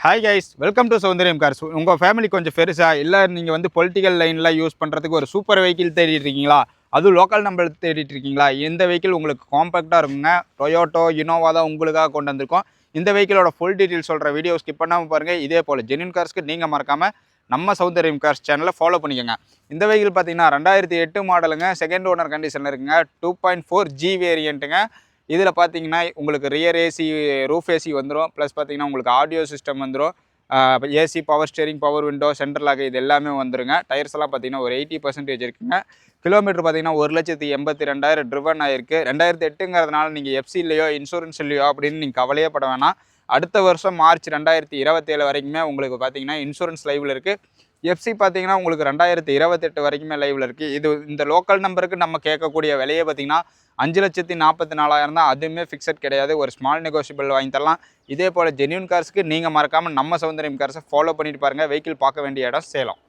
Hi guys, welcome to Soundaryam cars. உங்கள் family கொஞ்சம் பெருசா இல்லை நீங்கள் வந்து பொலிட்டிக்கல் லைனில் யூஸ் பண்ணுறதுக்கு ஒரு சூப்பர் வெஹிக்கிள் தேடிட்டு இருக்கீங்களா? அதுவும் லோக்கல் நம்பர் தேடிட்டு இருக்கீங்களா? இந்த வெஹிக்கிள் உங்களுக்கு காம்பேக்டாக இருக்குங்க. டொயோட்டோ இனோவா தான் உங்களுக்காக கொண்டு வந்திருக்கோம். இந்த வெஹிக்கிளோட ஃபுல் டீட்டெயில் சொல்கிற வீடியோ ஸ்கிப் பண்ணாமல் பாருங்கள். இதே போல் ஜென்யூன் கார்ஸ்க்கு நீங்கள் மறக்காமல் நம்ம சௌந்தரியம் கார்ஸ் சேனலை ஃபாலோ பண்ணிக்கோங்க. இந்த வெஹிக்கிள் பார்த்தீங்கன்னா 2008 மாடலுங்க, செகண்ட் ஓனர் கண்டிஷனில் இருக்குங்க. 2.4G வேரியண்ட்டுங்க. இதில் பார்த்தீங்கன்னா உங்களுக்கு ரியர் ஏசி, ரூஃப் ஏசி வந்துடும். ப்ளஸ் பார்த்தீங்கன்னா உங்களுக்கு ஆடியோ சிஸ்டம் வந்துடும். AC, power steering, power window, central lock இது எல்லாமே வந்துருங்க. டயர்ஸ் எல்லாம் பார்த்தீங்கன்னா ஒரு 80% இருக்குங்க. கிலோமீட்டர் பார்த்தீங்கன்னா 1,82,000 ட்ரிவன் ஆயிருக்கு. 2008ங்கிறதுனால நீங்கள் எஃப்சிலையோ இன்சூரன்ஸ் இல்லையோ அப்படின்னு நீங்கள் கவலையே பட வேணாம். அடுத்த வருஷம் மார்ச் 2027 வரைக்குமே உங்களுக்கு பார்த்தீங்கன்னா இன்சூரன்ஸ் லைவில் இருக்குது. எஃப்சி பார்த்தீங்கன்னா உங்களுக்கு 2028 வரைக்குமே லைவில் இருக்குது. இது இந்த லோக்கல் நம்பருக்கு நம்ம கேட்கக்கூடிய விலையை பார்த்தீங்கன்னா 5,44,000 தான். அதுவுமே ஃபிக்ஸட் கிடையாது. ஒரு ஸ்மால் நெகோஷியபிள் வாங்கி தரலாம். இதே போல் ஜென்யூன் கார்ஸ்க்கு நீங்கள் மறக்காமல் நம்ம சௌந்தரியம் கார்ஸை ஃபாலோ பண்ணிட்டு பாருங்கள். வெஹிக்கிள் பார்க்க வேண்டிய இடம் சேலம்.